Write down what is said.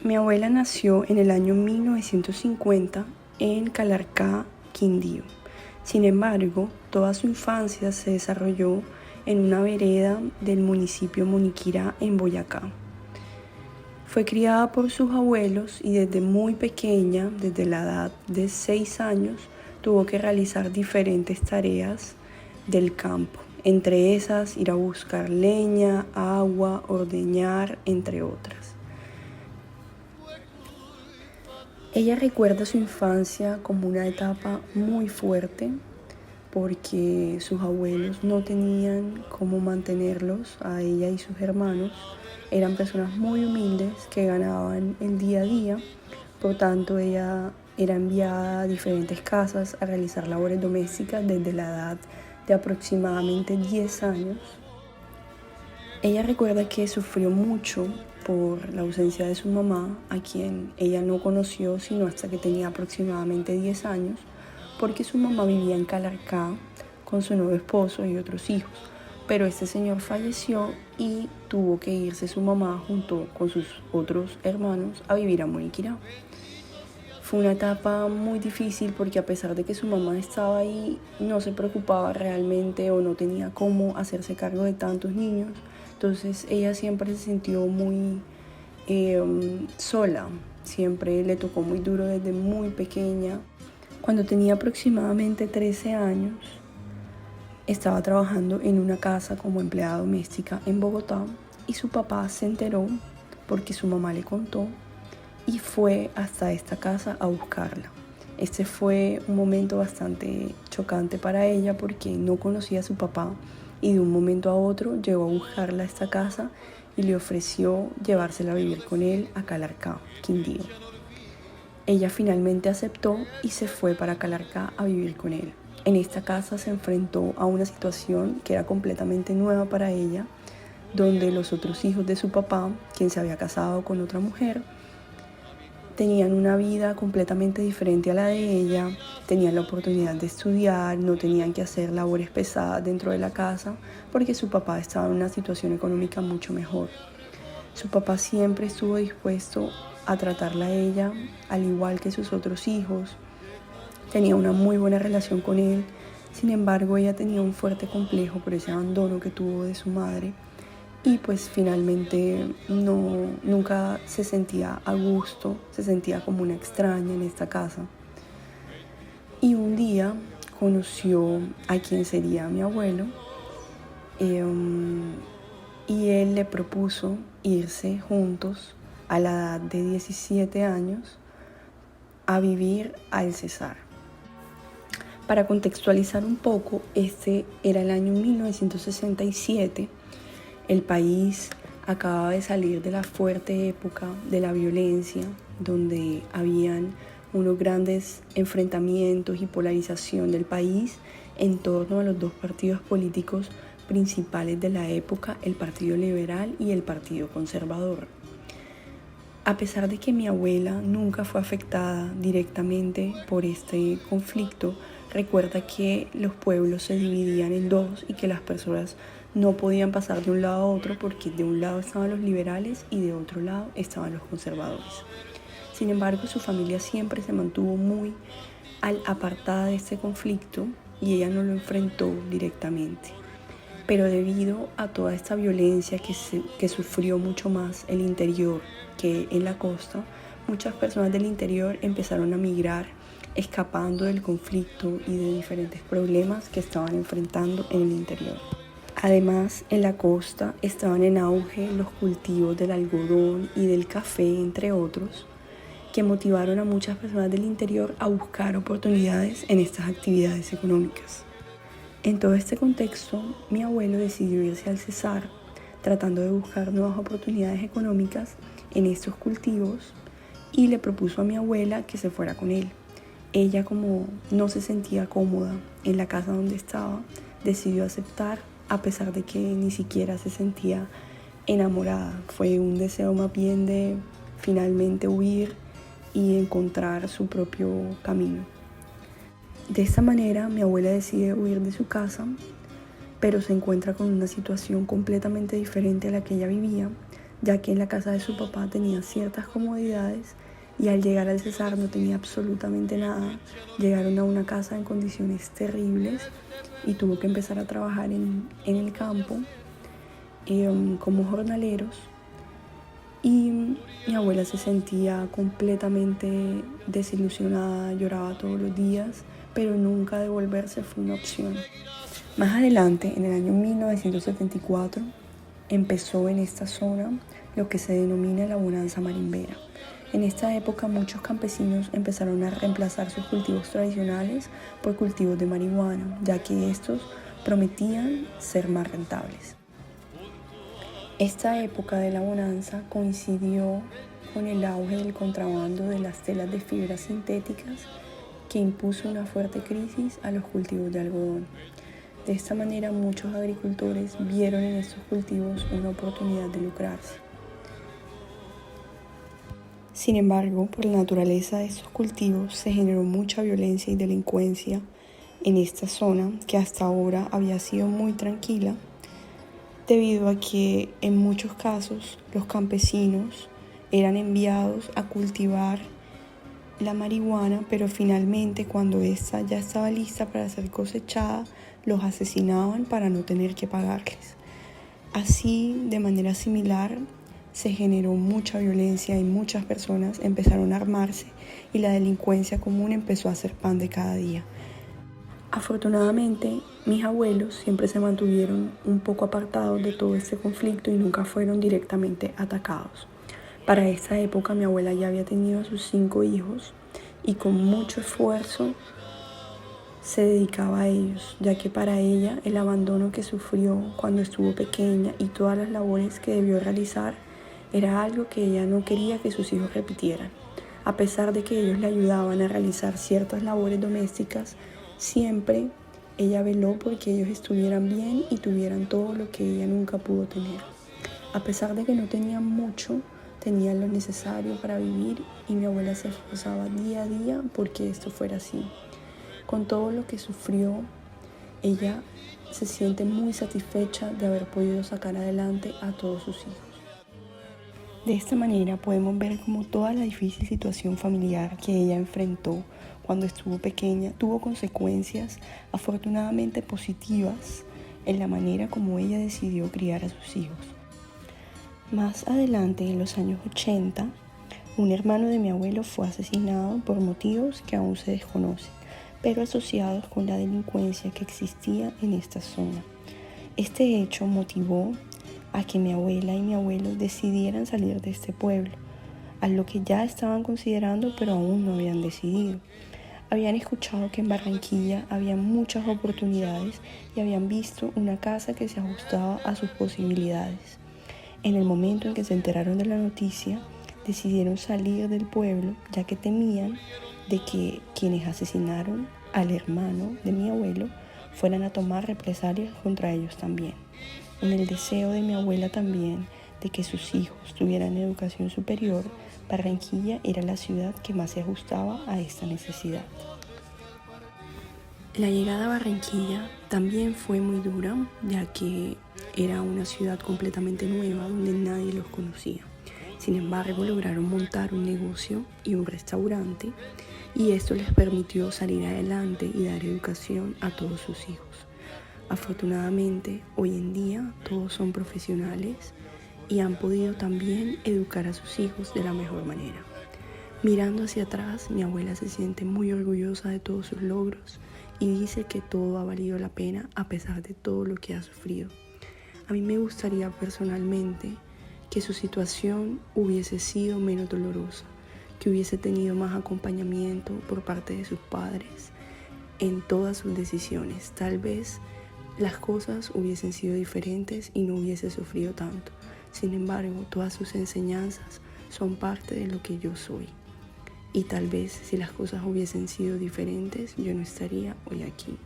Mi abuela nació en el año 1950 en Calarcá, Quindío. Sin embargo, toda su infancia se desarrolló en una vereda del municipio Moniquirá, en Boyacá. Fue criada por sus abuelos y desde muy pequeña, desde la edad de 6 años, tuvo que realizar diferentes tareas del campo. Entre esas, ir a buscar leña, agua, ordeñar, entre otras. Ella recuerda su infancia como una etapa muy fuerte porque sus abuelos no tenían cómo mantenerlos a ella y sus hermanos. Eran personas muy humildes que ganaban el día a día, por tanto ella era enviada a diferentes casas a realizar labores domésticas desde la edad de aproximadamente 10 años. Ella recuerda que sufrió mucho por la ausencia de su mamá, a quien ella no conoció sino hasta que tenía aproximadamente 10 años, porque su mamá vivía en Calarcá con su nuevo esposo y otros hijos. Pero este señor falleció y tuvo que irse su mamá junto con sus otros hermanos a vivir a Moniquirá. Fue una etapa muy difícil porque a pesar de que su mamá estaba ahí, no se preocupaba realmente o no tenía cómo hacerse cargo de tantos niños. Entonces ella siempre se sintió muy sola, siempre le tocó muy duro desde muy pequeña. Cuando tenía aproximadamente 13 años, estaba trabajando en una casa como empleada doméstica en Bogotá y su papá se enteró porque su mamá le contó y fue hasta esta casa a buscarla. Este fue un momento bastante chocante para ella porque no conocía a su papá y de un momento a otro llegó a buscarla a esta casa y le ofreció llevársela a vivir con él a Calarcá, Quindío. Ella finalmente aceptó y se fue para Calarcá a vivir con él. En esta casa se enfrentó a una situación que era completamente nueva para ella, donde los otros hijos de su papá, quien se había casado con otra mujer, tenían una vida completamente diferente a la de ella, tenían la oportunidad de estudiar, no tenían que hacer labores pesadas dentro de la casa porque su papá estaba en una situación económica mucho mejor. Su papá siempre estuvo dispuesto a tratarla a ella al igual que sus otros hijos, tenía una muy buena relación con él. Sin embargo, ella tenía un fuerte complejo por ese abandono que tuvo de su madre y pues finalmente nunca se sentía a gusto, se sentía como una extraña en esta casa. Y un día conoció a quien sería mi abuelo y él le propuso irse juntos a la edad de 17 años a vivir al Cesar. Para contextualizar un poco, este era el año 1967. El país acababa de salir de la fuerte época de la violencia, donde habían unos grandes enfrentamientos y polarización del país en torno a los dos partidos políticos principales de la época, el Partido Liberal y el Partido Conservador. A pesar de que mi abuela nunca fue afectada directamente por este conflicto, recuerda que los pueblos se dividían en dos y que las personas no podían pasar de un lado a otro porque de un lado estaban los liberales y de otro lado estaban los conservadores. Sin embargo, su familia siempre se mantuvo muy apartada de este conflicto y ella no lo enfrentó directamente. Pero debido a toda esta violencia que sufrió mucho más el interior que en la costa, muchas personas del interior empezaron a migrar, escapando del conflicto y de diferentes problemas que estaban enfrentando en el interior. Además, en la costa estaban en auge los cultivos del algodón y del café, entre otros, que motivaron a muchas personas del interior a buscar oportunidades en estas actividades económicas. En todo este contexto, mi abuelo decidió irse al Cesar, tratando de buscar nuevas oportunidades económicas en estos cultivos y le propuso a mi abuela que se fuera con él. Ella, como no se sentía cómoda en la casa donde estaba, decidió aceptar a pesar de que ni siquiera se sentía enamorada. Fue un deseo más bien de finalmente huir y encontrar su propio camino. De esta manera, mi abuela decide huir de su casa, pero se encuentra con una situación completamente diferente a la que ella vivía, ya que en la casa de su papá tenía ciertas comodidades y al llegar al Cesar no tenía absolutamente nada. Llegaron a una casa en condiciones terribles y tuvo que empezar a trabajar en el campo como jornaleros. Y mi abuela se sentía completamente desilusionada, lloraba todos los días, pero nunca devolverse fue una opción. Más adelante, en el año 1974, empezó en esta zona lo que se denomina la bonanza marimbera. En esta época muchos campesinos empezaron a reemplazar sus cultivos tradicionales por cultivos de marihuana, ya que estos prometían ser más rentables. Esta época de la bonanza coincidió con el auge del contrabando de las telas de fibras sintéticas, que impuso una fuerte crisis a los cultivos de algodón. De esta manera muchos agricultores vieron en estos cultivos una oportunidad de lucrarse. Sin embargo, por la naturaleza de estos cultivos se generó mucha violencia y delincuencia en esta zona, que hasta ahora había sido muy tranquila, debido a que en muchos casos los campesinos eran enviados a cultivar la marihuana, pero finalmente cuando esta ya estaba lista para ser cosechada, los asesinaban para no tener que pagarles. Así, de manera similar, se generó mucha violencia y muchas personas empezaron a armarse y la delincuencia común empezó a ser pan de cada día. Afortunadamente, mis abuelos siempre se mantuvieron un poco apartados de todo este conflicto y nunca fueron directamente atacados. Para esta época mi abuela ya había tenido a sus 5 hijos y con mucho esfuerzo se dedicaba a ellos, ya que para ella el abandono que sufrió cuando estuvo pequeña y todas las labores que debió realizar era algo que ella no quería que sus hijos repitieran. A pesar de que ellos le ayudaban a realizar ciertas labores domésticas, siempre ella veló porque ellos estuvieran bien y tuvieran todo lo que ella nunca pudo tener. A pesar de que no tenían mucho, tenían lo necesario para vivir y mi abuela se esforzaba día a día porque esto fuera así. Con todo lo que sufrió, ella se siente muy satisfecha de haber podido sacar adelante a todos sus hijos. De esta manera podemos ver cómo toda la difícil situación familiar que ella enfrentó cuando estuvo pequeña tuvo consecuencias afortunadamente positivas en la manera como ella decidió criar a sus hijos. Más adelante, en los años 80, un hermano de mi abuelo fue asesinado por motivos que aún se desconocen, pero asociados con la delincuencia que existía en esta zona. Este hecho motivó a que mi abuela y mi abuelo decidieran salir de este pueblo, a lo que ya estaban considerando pero aún no habían decidido. Habían escuchado que en Barranquilla había muchas oportunidades y habían visto una casa que se ajustaba a sus posibilidades. En el momento en que se enteraron de la noticia, decidieron salir del pueblo, ya que temían de que quienes asesinaron al hermano de mi abuelo fueran a tomar represalias contra ellos también. En el deseo de mi abuela también de que sus hijos tuvieran educación superior, Barranquilla era la ciudad que más se ajustaba a esta necesidad. La llegada a Barranquilla también fue muy dura, ya que era una ciudad completamente nueva donde nadie los conocía. Sin embargo, lograron montar un negocio y un restaurante y esto les permitió salir adelante y dar educación a todos sus hijos. Afortunadamente, hoy en día todos son profesionales y han podido también educar a sus hijos de la mejor manera. Mirando hacia atrás, mi abuela se siente muy orgullosa de todos sus logros y dice que todo ha valido la pena a pesar de todo lo que ha sufrido. A mí me gustaría personalmente que su situación hubiese sido menos dolorosa, que hubiese tenido más acompañamiento por parte de sus padres en todas sus decisiones. Tal vez las cosas hubiesen sido diferentes y no hubiese sufrido tanto. Sin embargo, todas sus enseñanzas son parte de lo que yo soy. Y tal vez si las cosas hubiesen sido diferentes, yo no estaría hoy aquí.